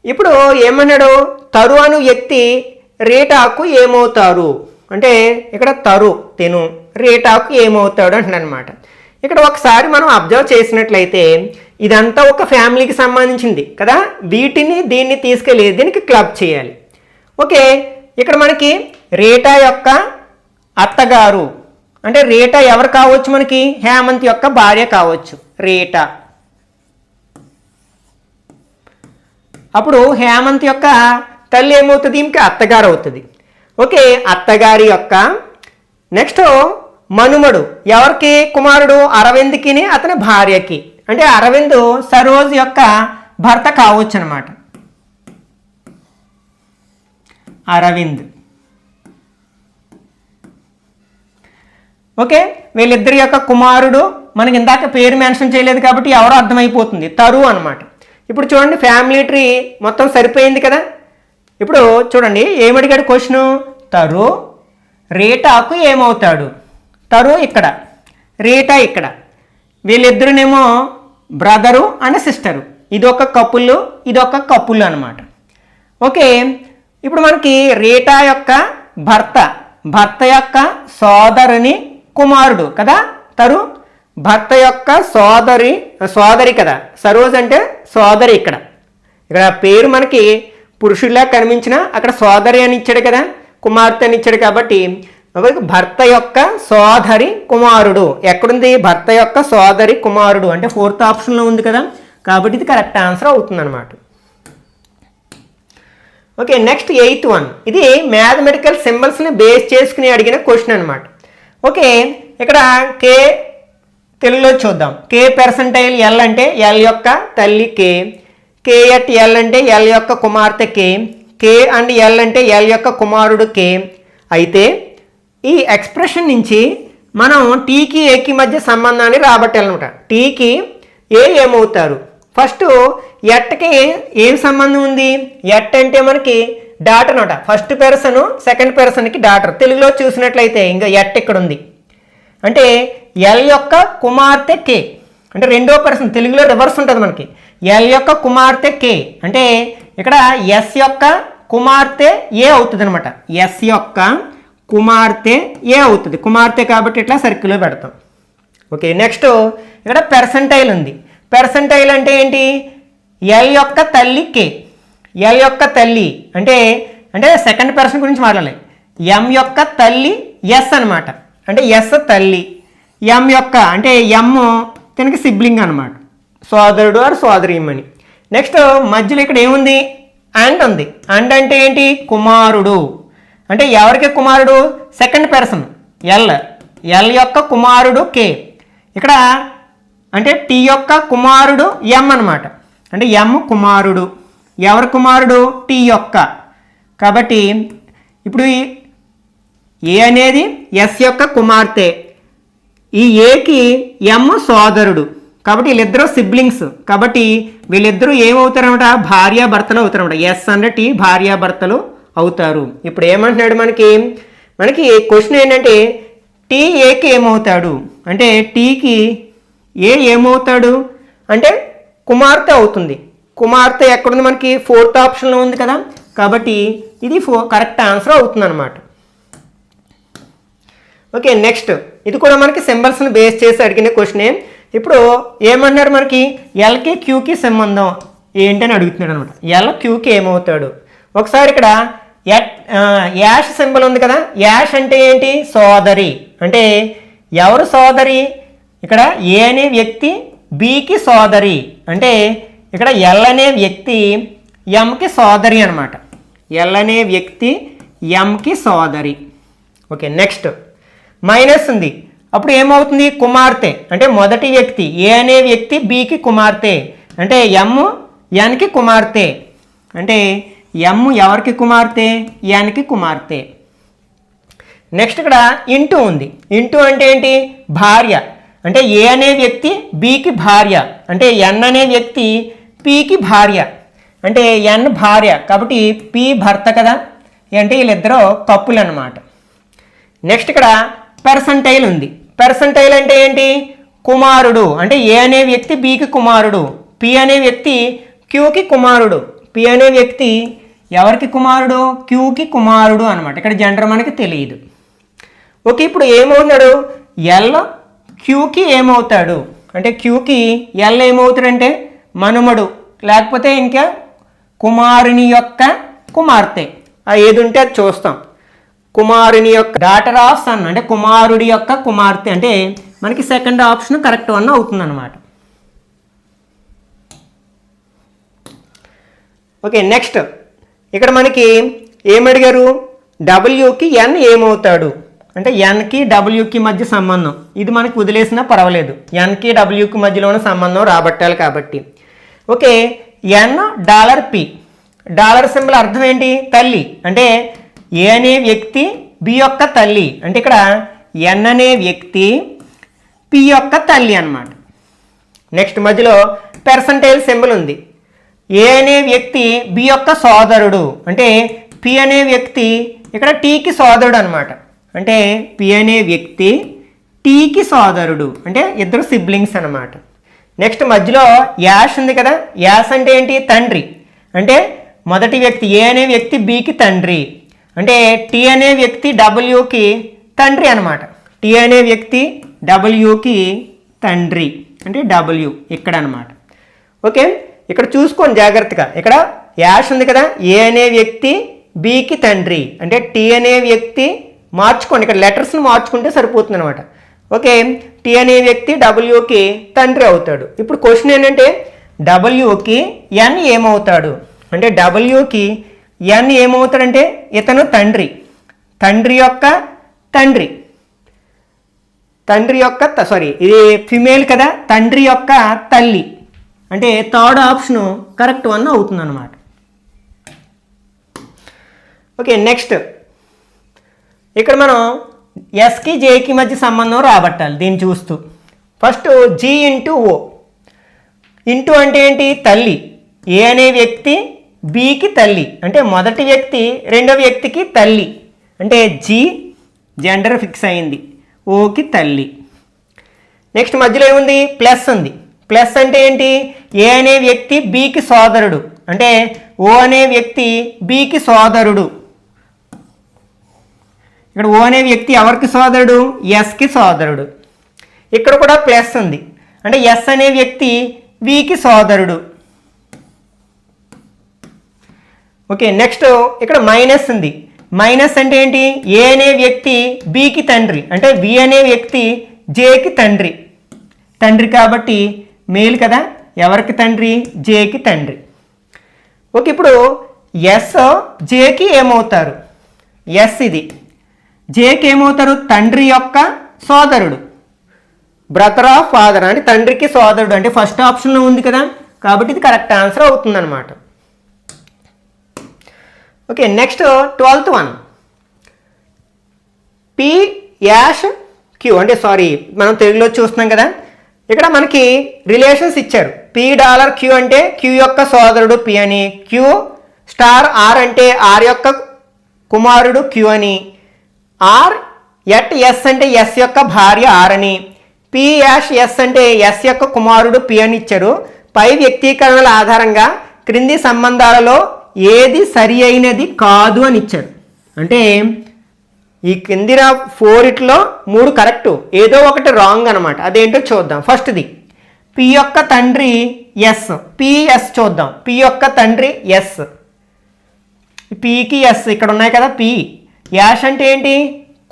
Speaker 1: ఇప్పుడు ఏమన్నాడు? తరు అను వ్యక్తి రేటాకు ఏమవుతారు? అంటే ఇక్కడ తరు తిను రేటాకు ఏమవుతాడు అంటున్నాడు అనమాట. ఇక్కడ ఒకసారి మనం అబ్జర్వ్ చేసినట్లయితే ఇదంతా ఒక ఫ్యామిలీకి సంబంధించింది కదా, వీటిని దీన్ని తీసుకెళ్ళి దీనికి క్లబ్ చేయాలి. ఓకే, ఇక్కడ మనకి రీటా యొక్క అత్తగారు అంటే రీటా ఎవరు కావచ్చు, మనకి హేమంత్ యొక్క భార్య కావచ్చు రీటా. అప్పుడు హేమంత్ యొక్క తల్లి ఏమవుతుంది, ఇంక అత్తగారు అవుతుంది. ఓకే, అత్తగారి యొక్క నెక్స్ట్ మనుమడు ఎవరికి కుమారుడు, అరవింద్కి అతని భార్యకి, అంటే అరవింద్ సరోజ్ యొక్క భర్త కావచ్చు అనమాట. అరవింద్. ఓకే, వీళ్ళిద్దరి యొక్క కుమారుడు మనకి ఇందాక పేరు మెన్షన్ చేయలేదు కాబట్టి ఎవరో అర్థమైపోతుంది, తరు అనమాట. ఇప్పుడు చూడండి ఫ్యామిలీ ట్రీ మొత్తం సరిపోయింది కదా. ఇప్పుడు చూడండి ఏమడిగాడు క్వశ్చను, తరు రీటాకు ఏమవుతాడు, తరు ఇక్కడ రీటా ఇక్కడ, వీళ్ళిద్దరునేమో బ్రదరు అండ్ సిస్టరు, ఇదొక కపుల్ ఇదొక కపుల్ అనమాట. ఓకే, ఇప్పుడు మనకి రీటా యొక్క భర్త యొక్క సోదరుని కుమారుడు కదా తరు, భర్త యొక్క సోదరి కదా సరోజ్ అంటే సోదరి. ఇక్కడ పేరు మనకి పురుషుల్లా కనిపించిన అక్కడ సోదరి అని ఇచ్చాడు కదా, కుమార్తె అని ఇచ్చాడు కాబట్టి భర్త యొక్క సోదరి కుమారుడు ఎక్కడుంది, భర్త యొక్క సోదరి కుమారుడు అంటే 4th ఆప్షన్లో ఉంది కదా, కాబట్టి ఇది కరెక్ట్ ఆన్సర్ అవుతుంది అనమాట. ఓకే, నెక్స్ట్ 8th వన్, ఇది మ్యాథమెటికల్ సింబల్స్ని బేస్ చేసుకుని అడిగిన క్వశ్చన్ అనమాట. ఓకే, ఇక్కడ కే తెలుగులో చూద్దాం. కే పర్సెంటైల్ ఎల్ అంటే ఎల్ యొక్క తల్లి కే ఎట్ ఎల్ అంటే ఎల్ యొక్క కుమార్తె కే అండ్ ఎల్ అంటే ఎల్ యొక్క కుమారుడు కే. అయితే ఈ ఎక్స్ప్రెషన్ నుంచి మనం టీకి ఏకి మధ్య సంబంధాన్ని రాబట్టాలన్నమాట. టీకి ఏ ఏమవుతారు, ఫస్ట్ ఎట్కి ఏం సంబంధం ఉంది, ఎట్ అంటే మనకి డాటర్ అనమాట, ఫస్ట్ పర్సన్ సెకండ్ పర్సన్కి డాటర్. తెలుగులో చూసినట్లయితే ఇంకా ఎట్ ఇక్కడ ఉంది అంటే ఎల్ యొక్క కుమార్తె కే, అంటే రెండో పర్సన్ తెలుగులో రివర్స్ ఉంటుంది మనకి, ఎల్ యొక్క కుమార్తె కే అంటే ఇక్కడ ఎస్ యొక్క కుమార్తె ఏ అవుతుంది అనమాట, ఎస్ యొక్క కుమార్తె ఏ అవుతుంది, కుమార్తె కాబట్టి ఇట్లా సర్కిల్లో పెడతాం. ఓకే, నెక్స్ట్ ఇక్కడ పర్సెంటైల్ ఉంది. పర్సెంటైల్ అంటే ఏంటి, ఎల్ యొక్క తల్లి కే, ఎల్ యొక్క తల్లి అంటే సెకండ్ పర్సన్ గురించి మాట్లాడాలి. ఎం యొక్క తల్లి ఎస్ అనమాట, అంటే ఎస్ తల్లి, ఎం యొక్క అంటే ఎమ్ తనకి సిబ్లింగ్ అనమాట, సోదరుడు ఆర్ సోదరీమణి. నెక్స్ట్ మధ్యలో ఇక్కడ ఏముంది, అండ్ ఉంది. అండ్ అంటే ఏంటి, కుమారుడు అంటే ఎవరికి కుమారుడు, సెకండ్ పర్సన్ ఎల్ యొక్క కుమారుడు కే. ఇక్కడ అంటే టీ యొక్క కుమారుడు ఎం అనమాట, అంటే ఎం కుమారుడు, ఎవరి కుమారుడు, టీ యొక్క. కాబట్టి ఇప్పుడు ఏ అనేది ఎస్ యొక్క కుమార్తె, ఈ ఏకి ఎం సోదరుడు, కాబట్టి వీళ్ళిద్దరూ సిబ్లింగ్స్, కాబట్టి వీళ్ళిద్దరూ ఏమవుతారనమాట, భార్యాభర్తలు అవుతారనమాట. ఎస్ అంటే టీ భార్యాభర్తలు అవుతారు. ఇప్పుడు ఏమంటున్నాడు మనకి క్వశ్చన్ ఏంటంటే టీ ఏకి ఏమవుతాడు అంటే టీకి ఏ ఏమవుతాడు అంటే కుమార్తె అవుతుంది. కుమార్తె ఎక్కడుంది మనకి 4th ఆప్షన్లో ఉంది కదా, కాబట్టి ఇది కరెక్ట్ ఆన్సర్ అవుతుంది అనమాట. ఓకే, నెక్స్ట్ ఇది కూడా మనకి సింబల్స్ని బేస్ చేసి అడిగిన క్వశ్చనే. ఇప్పుడు ఏమన్నారు మనకి ఎల్కి క్యూకి సంబంధం ఏంటని అడుగుతున్నాడు అనమాట. ఎల్ క్యూకి ఏమవుతాడు, ఒకసారి ఇక్కడ యాష్ సింబల్ ఉంది కదా, యాష్ అంటే ఏంటి, సోదరి. అంటే ఎవరు సోదరి, ఇక్కడ ఏ అనే వ్యక్తి బికి సోదరి, అంటే ఇక్కడ ఎల్ అనే వ్యక్తి ఎంకి సోదరి అనమాట, ఎల్ అనే వ్యక్తి ఎంకి సోదరి. ఓకే, నెక్స్ట్ మైనస్ ఉంది. అప్పుడు ఏమవుతుంది, కుమార్తె అంటే మొదటి వ్యక్తి ఏ అనే వ్యక్తి బికి కుమార్తె, అంటే ఎమ్ ఎన్కి కుమార్తె, అంటే ఎమ్ ఎవరికి కుమార్తె, ఎన్కి కుమార్తె. నెక్స్ట్ ఇక్కడ ఇంటూ ఉంది. ఇంటూ అంటే ఏంటి, భార్య, అంటే ఏ అనే వ్యక్తి బికి భార్య, అంటే ఎన్ అనే వ్యక్తి పికి భార్య, అంటే ఎన్ భార్య, కాబట్టి పి భర్త కదా, అంటే వీళ్ళిద్దరూ కప్పులు అన్నమాట. నెక్స్ట్ ఇక్కడ పర్సంటైల్ ఉంది. పర్సంటైల్ అంటే ఏంటి, కుమారుడు, అంటే ఏ అనే వ్యక్తి బికి కుమారుడు, పి అనే వ్యక్తి క్యూకి కుమారుడు, పి అనే వ్యక్తి ఎవరికి కుమారుడు, క్యూకి కుమారుడు అనమాట. ఇక్కడ జెండర్ మనకి తెలియదు. ఓకే, ఇప్పుడు ఏమవుతున్నాడు, ఎల్ క్యూకి ఏమవుతాడు అంటే క్యూకి ఎల్ ఏమవుతాడంటే మనుమడు లేకపోతే ఇంకా కుమారుని యొక్క కుమార్తె ఏది ఉంటే అది చూస్తాం. కుమారుని యొక్క డాటర్ ఆఫ్ సన్ అంటే కుమారుడి యొక్క కుమార్తె అంటే మనకి సెకండ్ ఆప్షన్ కరెక్ట్ వన్ అవుతుంది అనమాట. ఓకే, నెక్స్ట్ ఇక్కడ మనకి ఏమడిగారు, డబ్ల్యూకి ఎన్ ఏమవుతాడు అంటే ఎన్కి డబ్ల్యూకి మధ్య సంబంధం. ఇది మనకి వదిలేసినా పర్వాలేదు, ఎన్కి డబ్ల్యూకి మధ్యలో ఉన్న సంబంధం రాబట్టాలి కాబట్టి. ఓకే, ఎన్ డాలర్ పి, డాలర్ సింబల్ అర్థం ఏంటి, తల్లి అంటే ఏ అనే వ్యక్తి బి యొక్క తల్లి అంటే ఇక్కడ ఎన్ అనే వ్యక్తి పి యొక్క తల్లి అన్నమాట. నెక్స్ట్ మధ్యలో పర్సంటేజ్ సింబల్ ఉంది. ఏ అనే వ్యక్తి బి యొక్క సోదరుడు అంటే పి అనే వ్యక్తి ఇక్కడ టీకి సోదరుడు అనమాట. అంటే పి అనే వ్యక్తి టీకి సోదరుడు అంటే ఇద్దరు సిబ్లింగ్స్ అనమాట. నెక్స్ట్ మధ్యలో యాష్ ఉంది కదా, యాష్ అంటే ఏంటి, తండ్రి అంటే మొదటి వ్యక్తి ఏ అనే వ్యక్తి బికి తండ్రి అంటే టీ అనే వ్యక్తి డబ్ల్యూకి తండ్రి అనమాట. టీ అనే వ్యక్తి డబ్ల్యూకి తండ్రి అంటే డబ్ల్యూ ఇక్కడ అనమాట. ఓకే, ఇక్కడ చూసుకోండి జాగ్రత్తగా, ఇక్కడ యాష్ ఉంది కదా, ఏ అనే వ్యక్తి బికి తండ్రి అంటే టీ అనే వ్యక్తి మార్చుకోండి, ఇక్కడ లెటర్స్ని మార్చుకుంటే సరిపోతుంది అనమాట. ఓకే, టీ అనే వ్యక్తి డబ్ల్యూకి తండ్రి అవుతాడు. ఇప్పుడు క్వశ్చన్ ఏంటంటే డబ్ల్యూకి ఎన్ ఏమవుతాడు అంటే డబ్ల్యూకి ఎన్ ఏమవుతాడంటే ఇతను తండ్రి, తండ్రి యొక్క తండ్రి, తండ్రి యొక్క సారీ ఇది ఫిమేల్ కదా, తండ్రి యొక్క తల్లి అంటే థర్డ్ ఆప్షను కరెక్ట్ వన్ అవుతుంది అన్నమాట. ఓకే, నెక్స్ట్ ఇక్కడ మనం ఎస్కి జేకి మధ్య సంబంధం రాబట్టాలి. దీన్ని చూస్తూ ఫస్ట్ జీ ఇంటూ ఓ, ఇంటూ అంటే ఏంటి, తల్లి, ఏ అనే వ్యక్తి బికి తల్లి అంటే మొదటి వ్యక్తి రెండో వ్యక్తికి తల్లి అంటే జీ జెండర్ ఫిక్స్ అయింది, ఓకి తల్లి. నెక్స్ట్ మధ్యలో ఏముంది, ప్లస్ ఉంది. ప్లస్ అంటే ఏంటి, ఏ అనే వ్యక్తి బికి సోదరుడు అంటే ఓ అనే వ్యక్తి బికి సోదరుడు. ఇక్కడ ఓ అనే వ్యక్తి ఎవరికి సోదరుడు, ఎస్కి సోదరుడు. ఇక్కడ కూడా ప్లస్ ఉంది అంటే ఎస్ అనే వ్యక్తి వికి సోదరుడు. ఓకే, నెక్స్ట్ ఇక్కడ మైనస్ ఉంది. మైనస్ అంటే ఏంటి, ఏ అనే వ్యక్తి బికి తండ్రి అంటే వి అనే వ్యక్తి జేకి తండ్రి, తండ్రి కాబట్టి మేల్ కదా, ఎవరికి తండ్రి, జేకి తండ్రి. ఓకే, ఇప్పుడు ఎస్ జేకి ఏమవుతారు, ఎస్ ఇది జేకి ఏమవుతారు, తండ్రి యొక్క సోదరుడు, బ్రదర్ ఆఫ్ ఫాదర్ అంటే తండ్రికి సోదరుడు అంటే ఫస్ట్ ఆప్షన్లో ఉంది కదా, కాబట్టి ఇది కరెక్ట్ ఆన్సర్ అవుతుంది అనమాట. Okay, next 12th one, P hash Q అంటే సారీ మనం తెలుగులో చూస్తున్నాం కదా, ఇక్కడ మనకి రిలేషన్స్ ఇచ్చారు. పి డాలర్ క్యూ అంటే క్యూ యొక్క సోదరుడు పి అని, క్యూ స్టార్ ఆర్ అంటే ఆర్ యొక్క కుమారుడు క్యూ అని, ఆర్ ఎట్ ఎస్ అంటే ఎస్ యొక్క భార్య ఆర్ అని, పి యాష్ ఎస్ అంటే ఎస్ యొక్క కుమారుడు పి అని ఇచ్చారు. పై వ్యక్తీకరణల ఆధారంగా క్రింది సంబంధాలలో ఏది సరి అయినది కాదు అని ఇచ్చారు. అంటే ఈ కిందిన 4 3 కరెక్టు, ఏదో ఒకటి రాంగ్ అనమాట. అదేంటో చూద్దాం. ఫస్ట్ది పి యొక్క తండ్రి ఎస్, పిఎస్ చూద్దాం. పి యొక్క తండ్రి ఎస్, పికి ఎస్ ఇక్కడ ఉన్నాయి కదా, పి యాష్ అంటే ఏంటి,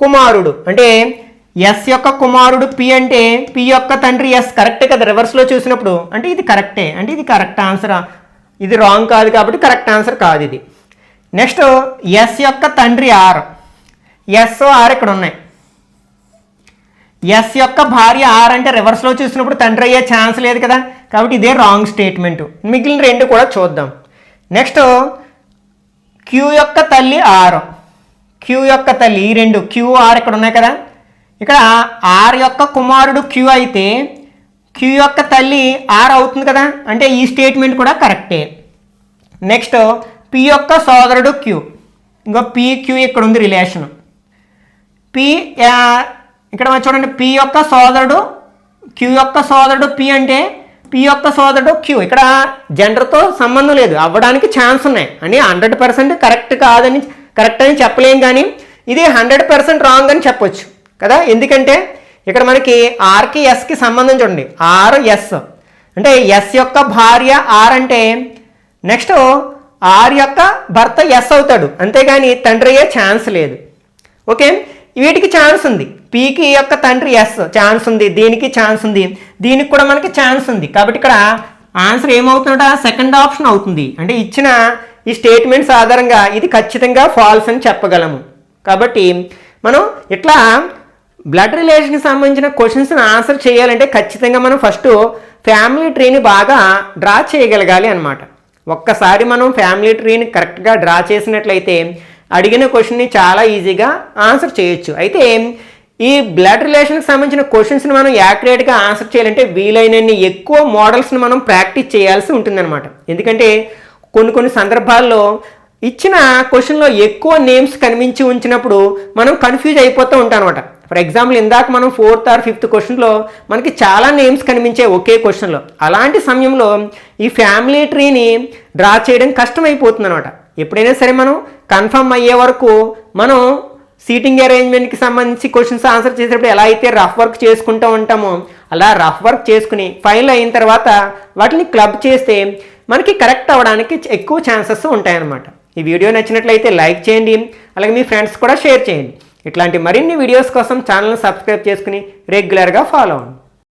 Speaker 1: కుమారుడు అంటే ఎస్ యొక్క కుమారుడు పి అంటే పి యొక్క తండ్రి ఎస్ కరెక్టే కదా, రివర్స్లో చూసినప్పుడు అంటే ఇది కరెక్టే అంటే ఇది కరెక్ట్ ఆన్సర్, ఇది రాంగ్ కాదు కాబట్టి కరెక్ట్ ఆన్సర్ కాదు ఇది. నెక్స్ట్ ఎస్ యొక్క తండ్రి ఆర్, ఎస్ ఆర్ ఇక్కడ ఉన్నాయి. ఎస్ యొక్క భార్య ఆర్ అంటే రివర్స్లో చూసినప్పుడు తండ్రి అయ్యే ఛాన్స్ లేదు కదా, కాబట్టి ఇదే రాంగ్ స్టేట్మెంట్. మిగిలిన రెండు కూడా చూద్దాం. నెక్స్ట్ క్యూ యొక్క తల్లి ఆర్, క్యూ యొక్క తల్లి ఈ రెండు క్యూ ఆర్ ఇక్కడ ఉన్నాయి కదా, ఇక్కడ ఆర్ యొక్క కుమారుడు క్యూ అయితే క్యూ యొక్క తల్లి ఆర్ అవుతుంది కదా, అంటే ఈ స్టేట్మెంట్ కూడా కరెక్టే. నెక్స్ట్ పి యొక్క సోదరుడు క్యూ, ఇంకో పి క్యూ ఇక్కడ ఉంది రిలేషన్. పి ఇక్కడ చూడండి, పి యొక్క సోదరుడు క్యూ యొక్క సోదరుడు పి అంటే పి యొక్క సోదరుడు క్యూ, ఇక్కడ జెండర్తో సంబంధం లేదు, అవ్వడానికి ఛాన్స్ ఉన్నాయి అని 100% కరెక్ట్ కరెక్ట్ అని చెప్పలేం, కానీ ఇది 100% రాంగ్ అని చెప్పొచ్చు కదా. ఎందుకంటే ఇక్కడ మనకి ఆర్కి ఎస్కి సంబంధం చూడండి, ఆర్ ఎస్ అంటే ఎస్ యొక్క భార్య ఆర్ అంటే నెక్స్ట్ ఆర్ యొక్క భర్త ఎస్ అవుతాడు, అంతేగాని తండ్రి అయ్యే ఛాన్స్ లేదు. ఓకే, వీటికి ఛాన్స్ ఉంది. పీకి యొక్క తండ్రి ఎస్ ఛాన్స్ ఉంది, దీనికి ఛాన్స్ ఉంది, దీనికి కూడా మనకి ఛాన్స్ ఉంది. కాబట్టి ఇక్కడ ఆన్సర్ ఏమవుతుందట, సెకండ్ ఆప్షన్ అవుతుంది. అంటే ఇచ్చిన ఈ స్టేట్మెంట్స్ ఆధారంగా ఇది ఖచ్చితంగా ఫాల్స్ అని చెప్పగలము. కాబట్టి మనం ఇట్లా బ్లడ్ రిలేషన్కి సంబంధించిన క్వశ్చన్స్ని ఆన్సర్ చేయాలంటే ఖచ్చితంగా మనం ఫస్ట్ ఫ్యామిలీ ట్రీని బాగా డ్రా చేయగలగాలి అనమాట. ఒక్కసారి మనం ఫ్యామిలీ ట్రీని కరెక్ట్గా డ్రా చేసినట్లయితే అడిగిన క్వశ్చన్ని చాలా ఈజీగా ఆన్సర్ చేయొచ్చు. అయితే ఈ బ్లడ్ రిలేషన్కి సంబంధించిన క్వశ్చన్స్ని మనం యాక్యురేట్గా ఆన్సర్ చేయాలంటే వీలైనన్ని ఎక్కువ మోడల్స్ని మనం ప్రాక్టీస్ చేయాల్సి ఉంటుందన్నమాట. ఎందుకంటే కొన్ని సందర్భాల్లో ఇచ్చిన క్వశ్చన్లో ఎక్కువ నేమ్స్ కనిపించి ఉంచినప్పుడు మనం కన్ఫ్యూజ్ అయిపోతూ ఉంటాం అనమాట. ఫర్ ఎగ్జాంపుల్ ఇందాక మనం 4th or 5th క్వశ్చన్లో మనకి చాలా నేమ్స్ కనిపించే ఒకే క్వశ్చన్లో, అలాంటి సమయంలో ఈ ఫ్యామిలీ ట్రీని డ్రా చేయడం కష్టమైపోతుంది అనమాట. ఎప్పుడైనా సరే మనం కన్ఫర్మ్ అయ్యే వరకు మనం సీటింగ్ అరేంజ్మెంట్కి సంబంధించి క్వశ్చన్స్ ఆన్సర్ చేసేటప్పుడు ఎలా అయితే రఫ్ వర్క్ చేసుకుంటూ ఉంటామో అలా రఫ్ వర్క్ చేసుకుని ఫైనల్ అయిన తర్వాత వాటిని క్లబ్ చేస్తే మనకి కరెక్ట్ అవ్వడానికి ఎక్కువ ఛాన్సెస్ ఉంటాయన్నమాట. ఈ వీడియో నచ్చినట్లయితే లైక్ చేయండి, అలాగే మీ ఫ్రెండ్స్ కూడా షేర్ చేయండి. ఇట్లాంటి మరిన్ని వీడియోస్ కోసం ఛానల్ని సబ్స్క్రైబ్ చేసుకుని రెగ్యులర్గా ఫాలో అవ్వండి.